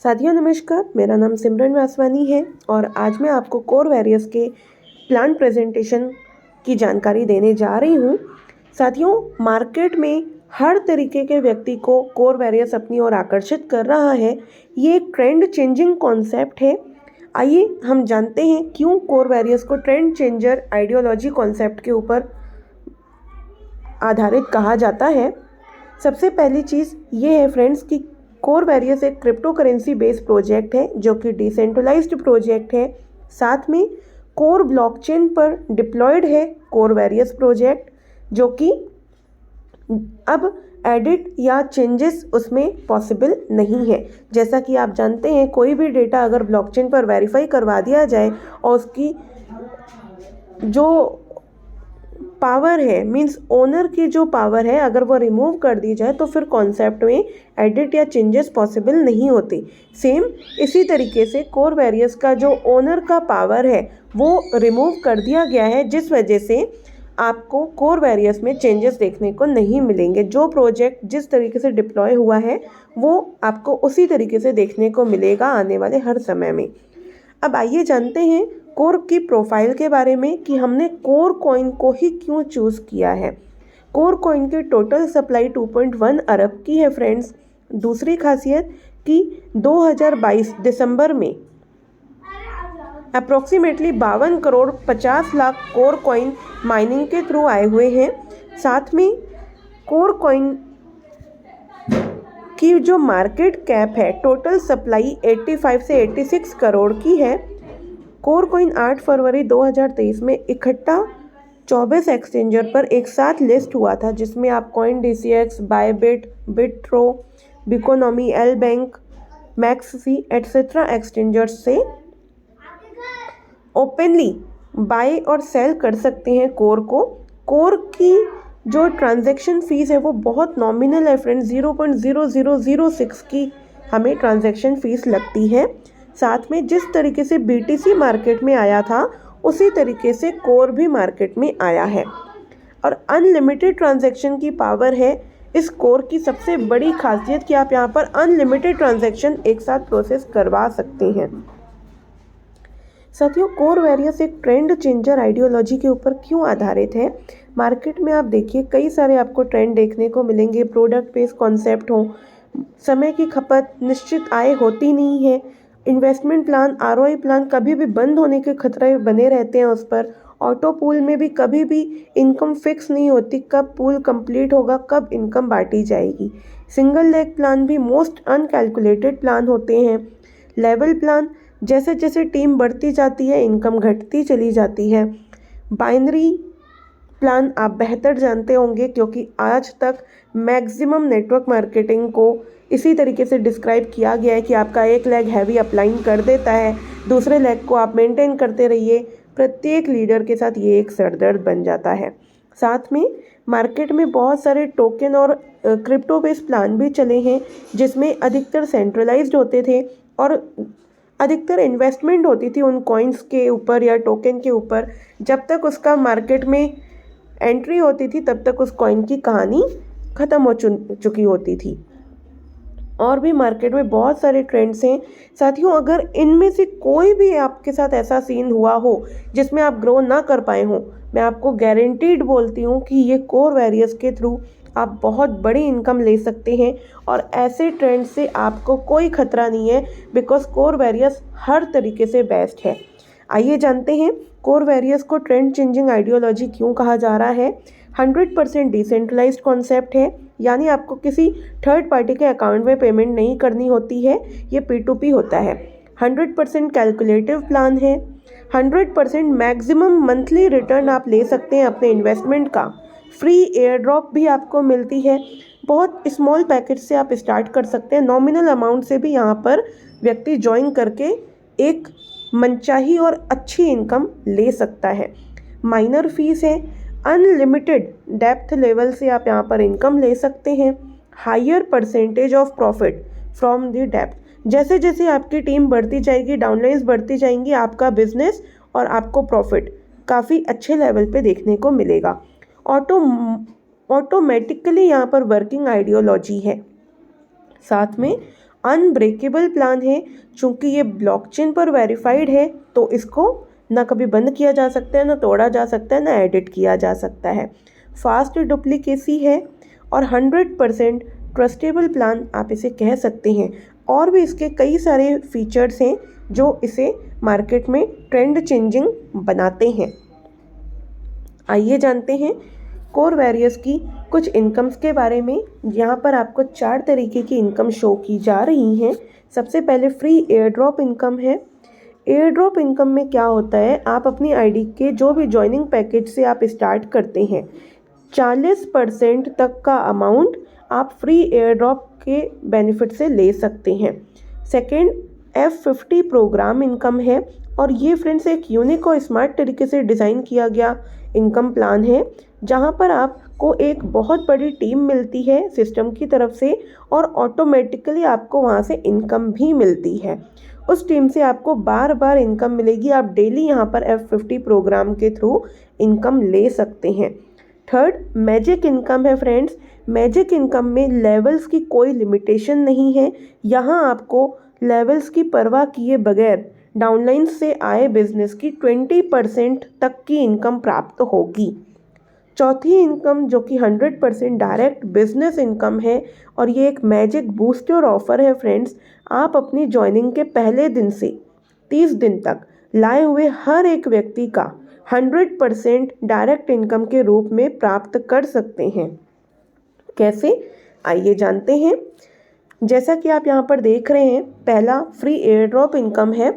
साथियों नमस्कार, मेरा नाम सिमरन वासवानी है और आज मैं आपको कोर वैरियस के प्लान प्रेजेंटेशन की जानकारी देने जा रही हूँ। साथियों, मार्केट में हर तरीके के व्यक्ति को कोर वैरियस अपनी ओर आकर्षित कर रहा है। ये एक ट्रेंड चेंजिंग कॉन्सेप्ट है। आइए हम जानते हैं क्यों कोर वैरियस को ट्रेंड चेंजर आइडियोलॉजी कॉन्सेप्ट के ऊपर आधारित कहा जाता है। सबसे पहली चीज़ ये है फ्रेंड्स कि कोर वैरियस एक क्रिप्टो करेंसी बेस्ड प्रोजेक्ट है जो कि डिसेंट्रलाइज्ड प्रोजेक्ट है। साथ में कोर ब्लॉकचेन पर डिप्लॉयड है कोर वैरियस प्रोजेक्ट, जो कि अब एडिट या चेंजेस उसमें पॉसिबल नहीं है। जैसा कि आप जानते हैं, कोई भी डेटा अगर ब्लॉकचेन पर वेरीफाई करवा दिया जाए और उसकी जो पावर है, मींस ओनर की जो पावर है, अगर वो रिमूव कर दी जाए तो फिर कॉन्सेप्ट में एडिट या चेंजेस पॉसिबल नहीं होते। सेम इसी तरीके से कोर वैरियस का जो ओनर का पावर है वो रिमूव कर दिया गया है, जिस वजह से आपको कोर वैरियस में चेंजेस देखने को नहीं मिलेंगे। जो प्रोजेक्ट जिस तरीके से डिप्लॉय हुआ है वो आपको उसी तरीके से देखने को मिलेगा आने वाले हर समय में। अब आइए जानते हैं कोर की प्रोफाइल के बारे में कि हमने कोर कॉइन को ही क्यों चूज़ किया है। कोर कॉइन की टोटल सप्लाई 2.1 अरब की है फ्रेंड्स। दूसरी खासियत कि 2022 दिसंबर में approximately 52 crore 50 lakh core coin mining के थ्रू आए हुए हैं। साथ में कोर कॉइन की जो मार्केट कैप है, टोटल सप्लाई 85 से 86 करोड़ की है। कोर कॉइन 8 फरवरी 2023 में इकट्ठा 24 एक्सचेंजर पर एक साथ लिस्ट हुआ था, जिसमें आप CoinDCX, बायबिट, बिटथ्रो, Biconomy, LBank, MEXC etcetera exchangers से ओपनली बाय और सेल कर सकते हैं कोर को। कोर की जो ट्रांजैक्शन फ़ीस है वो बहुत नॉमिनल है फ्रेंड्स, 0.0006 की हमें ट्रांजैक्शन फ़ीस लगती है। साथ में जिस तरीके से BTC मार्केट में आया था उसी तरीके से कोर भी मार्केट में आया है और अनलिमिटेड ट्रांजैक्शन की पावर है इस कोर की सबसे बड़ी खासियत कि आप यहाँ पर अनलिमिटेड ट्रांजैक्शन एक साथ प्रोसेस करवा सकते हैं। साथियों, कोर वैरियस एक ट्रेंड चेंजर आइडियोलॉजी के ऊपर क्यों आधारित है। मार्केट में आप देखिए कई सारे आपको ट्रेंड देखने को मिलेंगे। प्रोडक्ट बेस्ड कॉन्सेप्ट हो, समय की खपत, निश्चित आय होती नहीं है, इन्वेस्टमेंट प्लान, ROI प्लान कभी भी बंद होने के खतरे बने रहते हैं उस पर। ऑटो पूल में भी कभी भी इनकम फिक्स नहीं होती, कब पूल कंप्लीट होगा, कब इनकम बांटी जाएगी। सिंगल लेग प्लान भी मोस्ट अनकैलकुलेटेड प्लान होते हैं। लेवल प्लान, जैसे जैसे टीम बढ़ती जाती है इनकम घटती चली जाती है। बाइनरी प्लान आप बेहतर जानते होंगे क्योंकि आज तक मैक्सिमम नेटवर्क मार्केटिंग को इसी तरीके से डिस्क्राइब किया गया है कि आपका एक लेग हैवी अपलाइन कर देता है, दूसरे लेग को आप मेंटेन करते रहिए। प्रत्येक लीडर के साथ ये एक सरदर्द बन जाता है। साथ में मार्केट में बहुत सारे टोकन और क्रिप्टो बेस्ड प्लान भी चले हैं, जिसमें अधिकतर सेंट्रलाइज्ड होते थे और अधिकतर इन्वेस्टमेंट होती थी उन कॉइन्स के ऊपर या टोकन के ऊपर। जब तक उसका मार्केट में एंट्री होती थी तब तक उस कॉइन की कहानी ख़त्म हो चुकी होती थी। और भी मार्केट में बहुत सारे ट्रेंड्स हैं साथियों। अगर इनमें से कोई भी आपके साथ ऐसा सीन हुआ हो जिसमें आप ग्रो ना कर पाए हों, मैं आपको गारंटीड बोलती हूँ कि ये कोर वैरियस के थ्रू आप बहुत बड़ी इनकम ले सकते हैं और ऐसे ट्रेंड से आपको कोई खतरा नहीं है, बिकॉज कोर वैरियस हर तरीके से बेस्ट है। आइए जानते हैं कोर वैरियस को ट्रेंड चेंजिंग आइडियोलॉजी क्यों कहा जा रहा है। 100% डिसेंट्रलाइज्ड कॉन्सेप्ट है, यानी आपको किसी थर्ड पार्टी के अकाउंट में पेमेंट नहीं करनी होती है, ये P2P होता है। 100% कैलकुलेटिव प्लान है। 100% मैक्सिमम मंथली रिटर्न आप ले सकते हैं अपने इन्वेस्टमेंट का। फ्री एयर ड्रॉप भी आपको मिलती है। बहुत स्मॉल पैकेज से आप स्टार्ट कर सकते हैं। नॉमिनल अमाउंट से भी यहाँ पर व्यक्ति ज्वाइन करके एक मनचाही और अच्छी इनकम ले सकता है। माइनर फीस है। अनलिमिटेड डेप्थ लेवल से आप यहाँ पर इनकम ले सकते हैं। Higher percentage of profit from the depth, जैसे जैसे आपकी टीम बढ़ती जाएगी, डाउनलाइंस बढ़ती जाएंगी, आपका बिजनेस और आपको प्रॉफिट काफ़ी अच्छे लेवल पे देखने को मिलेगा। ऑटोमेटिकली यहाँ पर वर्किंग आइडियोलॉजी है। साथ में अनब्रेकेबल प्लान है, चूँकि ये ब्लॉकचेन पर वेरीफाइड है तो इसको ना कभी बंद किया जा सकता है, ना तोड़ा जा सकता है, ना एडिट किया जा सकता है। फास्ट डुप्लीकेसी है और 100% ट्रस्टेबल प्लान आप इसे कह सकते हैं। और भी इसके कई सारे फीचर्स हैं जो इसे मार्केट में ट्रेंड चेंजिंग बनाते हैं। आइए जानते हैं कोर वेरियस की कुछ इनकम्स के बारे में। यहाँ पर आपको 4 तरीके की इनकम शो की जा रही हैं। सबसे पहले फ्री एयर ड्रॉप इनकम है। एयर ड्रॉप इनकम में क्या होता है, आप अपनी आईडी के जो भी जॉइनिंग पैकेज से आप स्टार्ट करते हैं 40% तक का अमाउंट आप फ्री एयर ड्रॉप के बेनिफिट से ले सकते हैं। सेकेंड F50 प्रोग्राम इनकम है और ये फ्रेंड्स एक यूनिक और स्मार्ट तरीके से डिज़ाइन किया गया इनकम प्लान है, जहाँ पर आपको एक बहुत बड़ी टीम मिलती है सिस्टम की तरफ से और ऑटोमेटिकली आपको वहाँ से इनकम भी मिलती है। उस टीम से आपको बार बार इनकम मिलेगी। आप डेली यहाँ पर F50 प्रोग्राम के थ्रू इनकम ले सकते हैं। थर्ड मैजिक इनकम है फ्रेंड्स। मैजिक इनकम में लेवल्स की कोई लिमिटेशन नहीं है। यहाँ आपको लेवल्स की परवाह किए बगैर डाउनलाइन से आए बिजनेस की 20% तक की इनकम प्राप्त होगी। चौथी इनकम जो कि 100% डायरेक्ट बिजनेस इनकम है और ये एक मैजिक बूस्टर ऑफर है फ्रेंड्स। आप अपनी ज्वाइनिंग के पहले दिन से 30 दिन तक लाए हुए हर एक व्यक्ति का 100% डायरेक्ट इनकम के रूप में प्राप्त कर सकते हैं। कैसे, आइए जानते हैं। जैसा कि आप यहाँ पर देख रहे हैं, पहला फ्री एयर ड्रॉप इनकम है।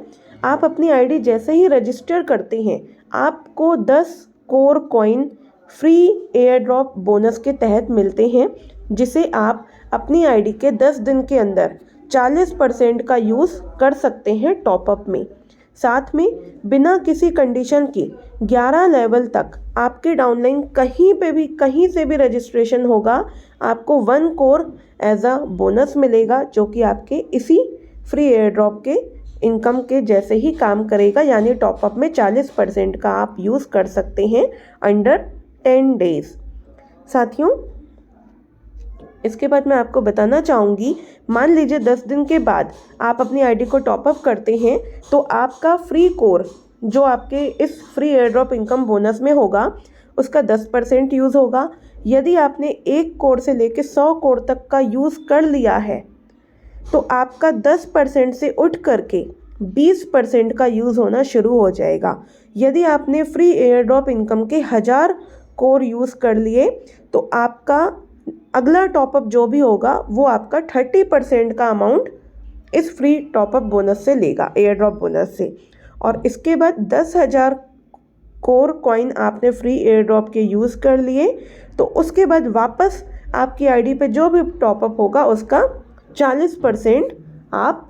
आप अपनी आईडी जैसे ही रजिस्टर करते हैं आपको 10 core coin free air drop bonus के तहत मिलते हैं, जिसे आप अपनी आईडी के 10 दिन के अंदर 40% का यूज़ कर सकते हैं टॉपअप में। साथ में बिना किसी कंडीशन के 11 लेवल तक आपके डाउनलाइन कहीं से भी रजिस्ट्रेशन होगा, आपको 1 कोर एज अ बोनस मिलेगा, जो कि आपके इसी फ्री एयर ड्रॉप के इनकम के जैसे ही काम करेगा। यानी टॉपअप में 40% का आप यूज़ कर सकते हैं अंडर 10 डेज। साथियों, इसके बाद मैं आपको बताना चाहूँगी, मान लीजिए 10 दिन के बाद आप अपनी आईडी को टॉपअप करते हैं तो आपका फ्री कोर जो आपके इस free air drop income bonus में होगा उसका 10% यूज़ होगा। यदि आपने 1 कोर से लेकर 100 कोर तक का यूज़ कर लिया है तो आपका 10% से उठ करके 20% का यूज़ होना शुरू हो जाएगा। यदि आपने फ्री एयर ड्रॉप इनकम के 1000 कोर यूज़ कर लिए तो आपका अगला टॉपअप जो भी होगा वो आपका 30% का अमाउंट इस फ्री टॉपअप बोनस से लेगा, एयर ड्रॉप बोनस से। और इसके बाद 10,000 कोर कॉइन आपने फ्री एयर ड्रॉप के यूज़ कर लिए तो उसके बाद वापस आपकी आईडी पे जो भी टॉपअप होगा उसका 40% आप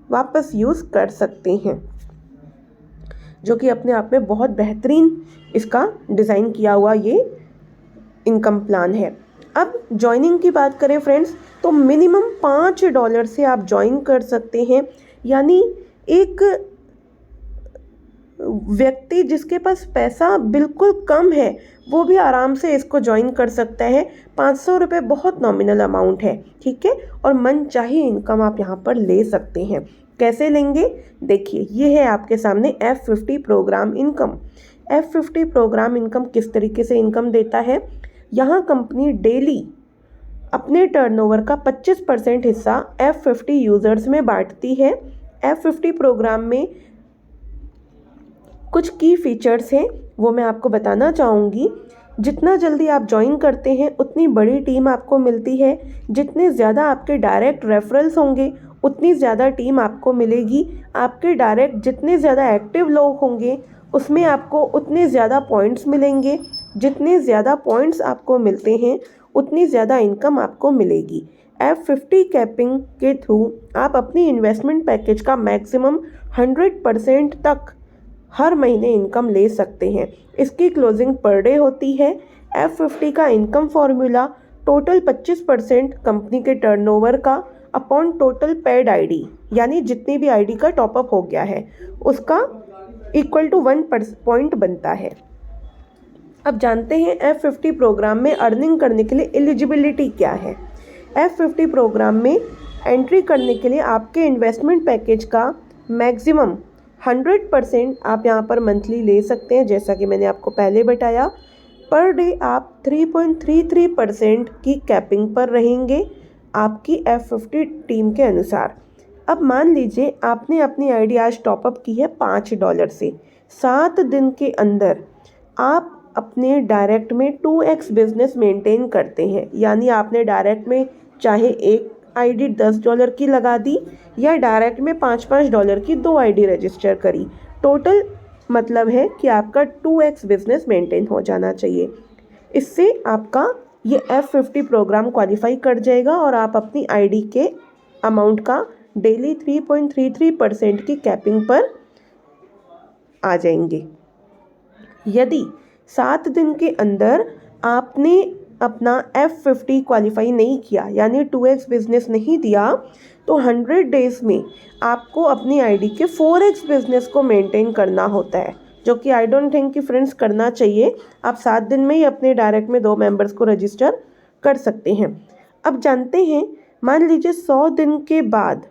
वापस यूज़ कर सकते हैं, जो कि अपने आप में बहुत बेहतरीन इसका डिज़ाइन किया हुआ ये इनकम प्लान है। अब ज्वाइनिंग की बात करें फ्रेंड्स तो मिनिमम $5 से आप ज्वाइन कर सकते हैं। यानी एक व्यक्ति जिसके पास पैसा बिल्कुल कम है वो भी आराम से इसको ज्वाइन कर सकता है। 500 रुपये बहुत नॉमिनल अमाउंट है, ठीक है, और मनचाही इनकम आप यहाँ पर ले सकते हैं। कैसे लेंगे, देखिए ये है आपके सामने F50 programme income. F50 programme income किस तरीके से इनकम देता है, यहाँ कंपनी डेली अपने टर्नओवर का 25% हिस्सा F50 यूज़र्स में बांटती है। F50 प्रोग्राम में कुछ की फीचर्स हैं वो मैं आपको बताना चाहूँगी। जितना जल्दी आप ज्वाइन करते हैं उतनी बड़ी टीम आपको मिलती है। जितने ज़्यादा आपके डायरेक्ट रेफरल्स होंगे उतनी ज़्यादा टीम आपको मिलेगी। आपके डायरेक्ट जितने ज़्यादा एक्टिव लोग होंगे उसमें आपको उतने ज़्यादा पॉइंट्स मिलेंगे। जितने ज़्यादा पॉइंट्स आपको मिलते हैं उतनी ज़्यादा इनकम आपको मिलेगी। F50 कैपिंग के थ्रू आप अपनी इन्वेस्टमेंट पैकेज का मैक्सिमम 100% तक हर महीने इनकम ले सकते हैं। इसकी क्लोजिंग पर डे होती है। F50 का इनकम फॉर्मूला टोटल 25% कंपनी के टर्नओवर का अपॉन टोटल पेड आईडी, यानी जितनी भी आईडी का टॉपअप हो गया है उसका इक्वल टू 1 पॉइंट बनता है। अब जानते हैं F50 प्रोग्राम में अर्निंग करने के लिए एलिजिबिलिटी क्या है। F50 प्रोग्राम में एंट्री करने के लिए आपके इन्वेस्टमेंट पैकेज का मैक्सिमम 100% आप यहाँ पर मंथली ले सकते हैं। जैसा कि मैंने आपको पहले बताया, पर डे आप 3.33% की कैपिंग पर रहेंगे आपकी F50 टीम के अनुसार। अब मान लीजिए आपने अपनी आईडी आज टॉपअप की है $5 से। 7 दिन के अंदर आप अपने डायरेक्ट में 2x बिजनेस मेंटेन करते हैं, यानी आपने डायरेक्ट में चाहे एक आईडी $10 की लगा दी या डायरेक्ट में $5 की 2 आईडी रजिस्टर करी। टोटल मतलब है कि आपका 2x बिजनेस मेंटेन हो जाना चाहिए। इससे आपका ये F50 प्रोग्राम क्वालिफाई कर जाएगा और आप अपनी आईडी के अमाउंट का डेली 3.33% की कैपिंग पर आ जाएंगे। यदि 7 दिन के अंदर आपने अपना F50 क्वालिफाई नहीं किया, यानी 2x बिजनेस नहीं दिया, तो 100 डेज़ में आपको अपनी आईडी के 4x बिजनेस को मेंटेन करना होता है, जो कि आई डोंट थिंक कि फ्रेंड्स करना चाहिए। आप 7 दिन में ही अपने डायरेक्ट में 2 मेंबर्स को रजिस्टर कर सकते हैं। अब जानते हैं, मान लीजिए 100 दिन के बाद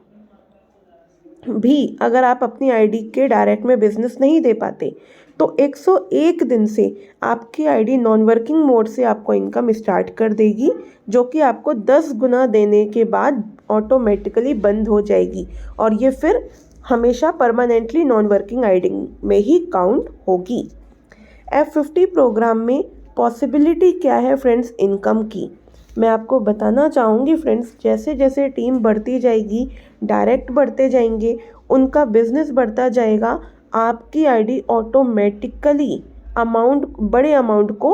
भी अगर आप अपनी आईडी के डायरेक्ट में बिजनेस नहीं दे पाते, तो 101 दिन से आपकी आईडी नॉन वर्किंग मोड से आपको इनकम स्टार्ट कर देगी, जो कि आपको 10 गुना देने के बाद ऑटोमेटिकली बंद हो जाएगी और ये फिर हमेशा परमानेंटली नॉन वर्किंग आईडी में ही काउंट होगी। F50 प्रोग्राम में पॉसिबिलिटी क्या है फ्रेंड्स इनकम की, मैं आपको बताना चाहूँगी फ्रेंड्स। जैसे जैसे टीम बढ़ती जाएगी, डायरेक्ट बढ़ते जाएंगे, उनका बिजनेस बढ़ता जाएगा, आपकी आईडी ऑटोमेटिकली बड़े अमाउंट को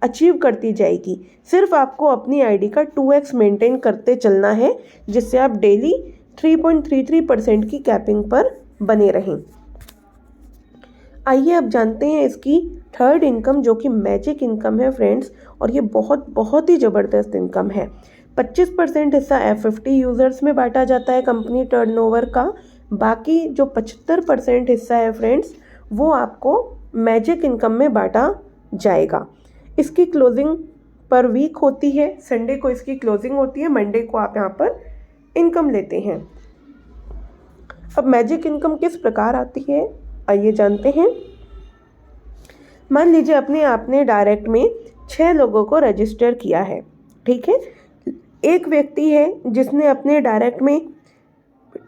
अचीव करती जाएगी। सिर्फ आपको अपनी आईडी का 2x मेंटेन करते चलना है, जिससे आप डेली 3.33% की कैपिंग पर बने रहें। आइए अब जानते हैं इसकी थर्ड इनकम, जो कि मैजिक इनकम है फ्रेंड्स, और ये बहुत ही ज़बरदस्त इनकम है। 25% हिस्सा F50 यूज़र्स में बांटा जाता है कंपनी टर्नओवर का। बाकी जो 75% हिस्सा है फ्रेंड्स, वो आपको मैजिक इनकम में बांटा जाएगा। इसकी क्लोजिंग पर वीक होती है, संडे को इसकी क्लोजिंग होती है, मंडे को आप यहाँ पर इनकम लेते हैं। अब मैजिक इनकम किस प्रकार आती है, आइए जानते हैं। मान लीजिए आपने डायरेक्ट में 6 लोगों को रजिस्टर किया है, ठीक है। एक व्यक्ति है जिसने अपने डायरेक्ट में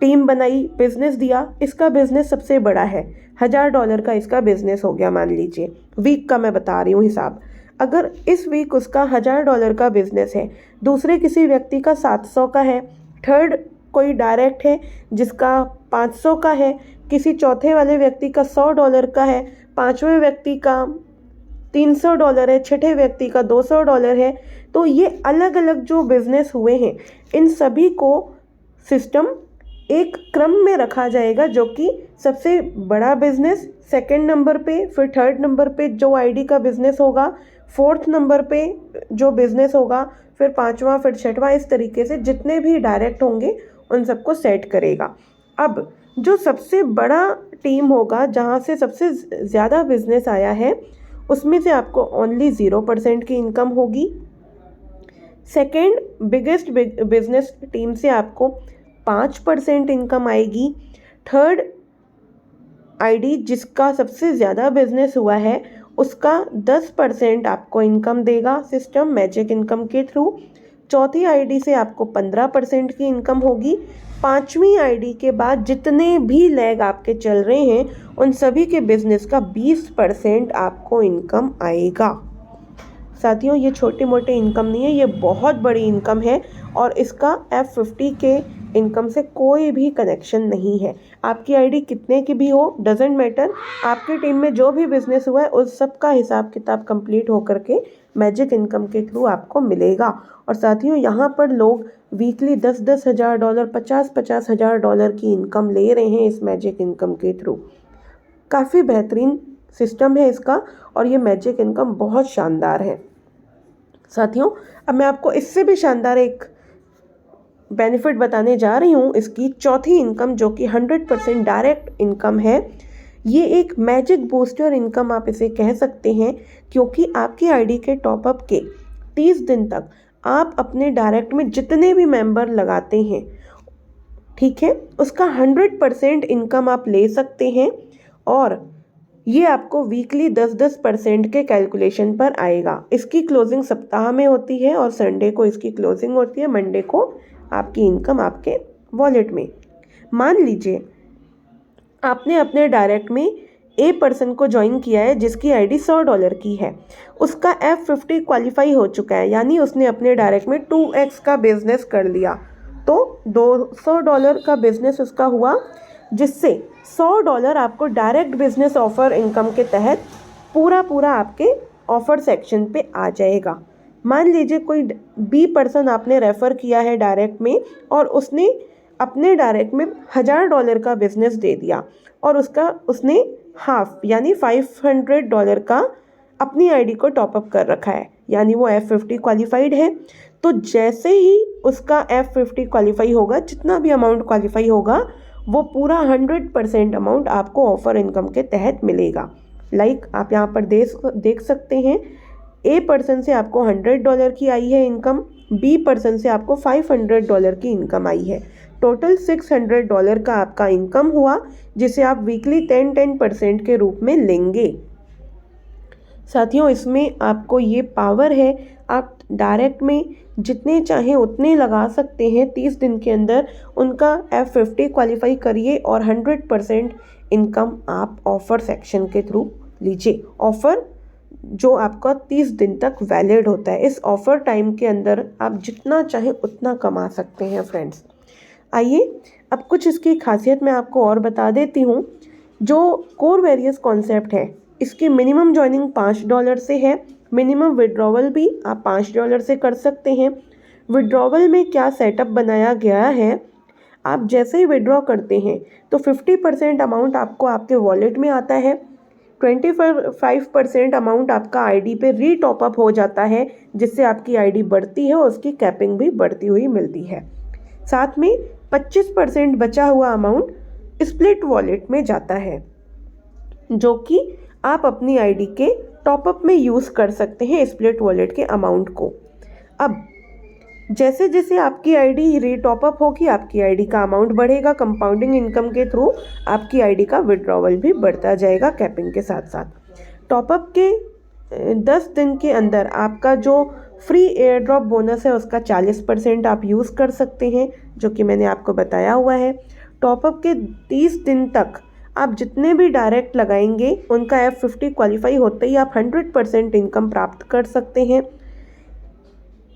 टीम बनाई, बिजनेस दिया, इसका बिजनेस सबसे बड़ा है, $1000 का इसका बिजनेस हो गया। मान लीजिए वीक का मैं बता रही हूँ हिसाब। अगर इस वीक उसका $1000 का बिजनेस है, दूसरे किसी व्यक्ति का 700 का है, थर्ड कोई डायरेक्ट है जिसका 500 का है, किसी चौथे वाले व्यक्ति का $100 का है, पांचवें व्यक्ति का $300 है, छठे व्यक्ति का $200 है। तो ये अलग अलग जो बिजनेस हुए हैं, इन सभी को सिस्टम एक क्रम में रखा जाएगा, जो कि सबसे बड़ा बिजनेस सेकंड नंबर पे, फिर थर्ड नंबर पे जो आईडी का बिजनेस होगा, फोर्थ नंबर पे जो बिजनेस होगा, फिर पांचवा, फिर छठवां, इस तरीके से जितने भी डायरेक्ट होंगे उन सबको सेट करेगा। अब जो सबसे बड़ा टीम होगा, जहाँ से सबसे ज़्यादा बिजनेस आया है, उसमें से आपको ओनली 0% की इनकम होगी। सेकेंड बिगेस्ट बिजनेस टीम से आपको 5% इनकम आएगी। थर्ड आईडी जिसका सबसे ज़्यादा बिजनेस हुआ है, उसका 10% आपको इनकम देगा सिस्टम मैजिक इनकम के थ्रू। चौथी आईडी से आपको 15% की इनकम होगी। पांचवी आईडी के बाद जितने भी लेग आपके चल रहे हैं, उन सभी के बिजनेस का 20% आपको इनकम आएगा। साथियों, ये छोटे मोटे इनकम नहीं है, ये बहुत बड़ी इनकम है और इसका F50 के इनकम से कोई भी कनेक्शन नहीं है। आपकी आईडी कितने की भी हो, डजेंट मैटर, आपकी टीम में जो भी बिजनेस हुआ है उस सब का हिसाब किताब कंप्लीट होकर के मैजिक इनकम के थ्रू आपको मिलेगा। और साथियों, यहाँ पर लोग वीकली 10-10 हज़ार डॉलर, 50-50 हज़ार डॉलर की इनकम ले रहे हैं इस मैजिक इनकम के थ्रू। काफ़ी बेहतरीन सिस्टम है इसका और ये मैजिक इनकम बहुत शानदार है। साथियों, अब मैं आपको इससे भी शानदार एक बेनिफिट बताने जा रही हूँ, इसकी चौथी इनकम, जो कि 100% डायरेक्ट इनकम है। ये एक मैजिक बूस्टर इनकम आप इसे कह सकते हैं, क्योंकि आपकी आईडी के टॉपअप के 30 दिन तक आप अपने डायरेक्ट में जितने भी मेंबर लगाते हैं, ठीक है। उसका 100% इनकम आप ले सकते हैं और ये आपको वीकली 10-10% के कैलकुलेशन पर आएगा। इसकी क्लोजिंग सप्ताह में होती है और संडे को इसकी क्लोजिंग होती है, मंडे को आपकी इनकम आपके वॉलेट में। मान लीजिए आपने अपने डायरेक्ट में ए पर्सन को ज्वाइन किया है जिसकी आईडी $100 की है। उसका F50 क्वालिफाई हो चुका है, यानी उसने अपने डायरेक्ट में 2x का बिजनेस कर लिया। तो $200 का बिजनेस उसका हुआ, जिससे $100 आपको डायरेक्ट बिजनेस ऑफर इनकम के तहत पूरा आपके ऑफर सेक्शन पे आ जाएगा। मान लीजिए कोई बी पर्सन आपने रेफ़र किया है डायरेक्ट में और उसने अपने डायरेक्ट में $1000 का बिजनेस दे दिया और उसने हाफ यानी $500 का अपनी आईडी को टॉपअप कर रखा है, यानी वो F50 क्वालिफाइड है। तो जैसे ही उसका F50 क्वालिफाई होगा, जितना भी अमाउंट क्वालिफाई होगा वो पूरा 100% अमाउंट आपको ऑफर इनकम के तहत मिलेगा। आप यहाँ पर देख सकते हैं, ए पर्सन से आपको $100 की आई है इनकम, बी पर्सन से आपको $500 की इनकम आई है। टोटल $600 का आपका इनकम हुआ, जिसे आप वीकली 10% के रूप में लेंगे। साथियों, इसमें आपको ये पावर है, आप डायरेक्ट में जितने चाहें उतने लगा सकते हैं। 30 दिन के अंदर उनका F50 क्वालिफाई करिए और 100% इनकम आप ऑफ़र सेक्शन के थ्रू लीजिए। ऑफ़र जो आपका 30 दिन तक वैलिड होता है। इस ऑफ़र टाइम के अंदर आप जितना चाहें उतना कमा सकते हैं फ्रेंड्स। आइए अब कुछ इसकी खासियत मैं आपको और बता देती हूँ। जो कोर वेरियस कॉन्सेप्ट है, इसकी मिनिमम जॉइनिंग $5 से है। मिनिमम विड्रॉवल भी आप $5 से कर सकते हैं। विड्रॉवल में क्या सेटअप बनाया गया है, आप जैसे ही विड्रॉ करते हैं तो 50% अमाउंट आपको आपके वॉलेट में आता है, 25% अमाउंट आपका आईडी पे रीटॉपअप हो जाता है, जिससे आपकी आईडी बढ़ती है और उसकी कैपिंग भी बढ़ती हुई मिलती है। साथ में 25% बचा हुआ अमाउंट स्प्लिट वॉलेट में जाता है, जो कि आप अपनी आईडी के टॉपअप में यूज़ कर सकते हैं स्प्लिट वॉलेट के अमाउंट को। अब जैसे जैसे आपकी आईडी रीटॉपअप होगी, आपकी आईडी का अमाउंट बढ़ेगा। कंपाउंडिंग इनकम के थ्रू आपकी आईडी का विड्रॉवल भी बढ़ता जाएगा कैपिंग के साथ साथ। टॉपअप के 10 दिन के अंदर आपका जो फ्री एयर ड्रॉप बोनस है उसका 40% आप यूज़ कर सकते हैं, जो कि मैंने आपको बताया हुआ है। टॉपअप के 30 दिन तक आप जितने भी डायरेक्ट लगाएंगे उनका F50 क्वालिफाई होते ही आप 100% इनकम प्राप्त कर सकते हैं।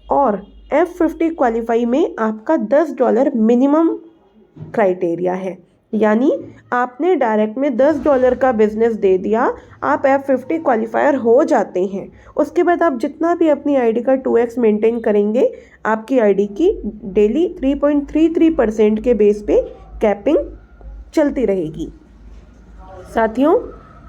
और F50 क्वालिफाई में आपका $10 मिनिमम क्राइटेरिया है, यानी आपने डायरेक्ट में $10 का बिजनेस दे दिया, आप F50 क्वालिफायर हो जाते हैं। उसके बाद आप जितना भी अपनी आईडी का 2x मेंटेन करेंगे, आपकी आईडी की डेली 3.33% के बेस पे कैपिंग चलती रहेगी। साथियों,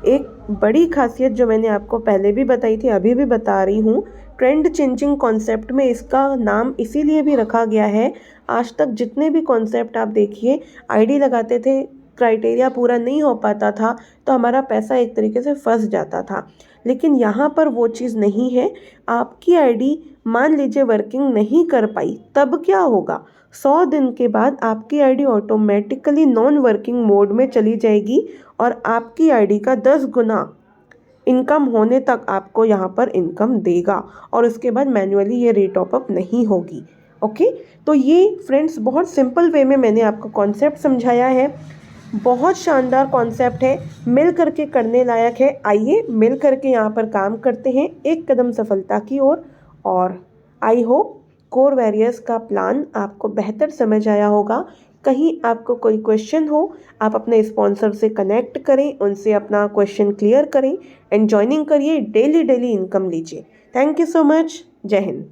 एक बड़ी खासियत जो मैंने आपको पहले भी बताई थी, अभी भी बता रही हूँ, ट्रेंड चेंजिंग कॉन्सेप्ट में इसका नाम इसीलिए भी रखा गया है। आज तक जितने भी कॉन्सेप्ट आप देखिए, आईडी लगाते थे, क्राइटेरिया पूरा नहीं हो पाता था तो हमारा पैसा एक तरीके से फंस जाता था। लेकिन यहाँ पर वो चीज़ नहीं है। आपकी आईडी मान लीजिए वर्किंग नहीं कर पाई, तब क्या होगा? 100 दिन के बाद आपकी ID automatically non working mode में चली जाएगी और आपकी आईडी का 10 गुना इनकम होने तक आपको यहाँ पर इनकम देगा और उसके बाद मैन्युअली ये रीटॉपअप नहीं होगी। ओके, तो ये फ्रेंड्स बहुत सिंपल वे में मैंने आपको कॉन्सेप्ट समझाया है। बहुत शानदार कॉन्सेप्ट है, मिल करके करने लायक है। आइए मिल करके यहाँ पर काम करते हैं एक कदम सफलता की ओर। और आई होप कोर वेरियस का प्लान आपको बेहतर समझ आया होगा। कहीं आपको कोई क्वेश्चन हो, आप अपने स्पॉन्सर से कनेक्ट करें, उनसे अपना क्वेश्चन क्लियर करें एंड ज्वाइनिंग करिए। डेली इनकम लीजिए। Thank you so much. जय हिंद।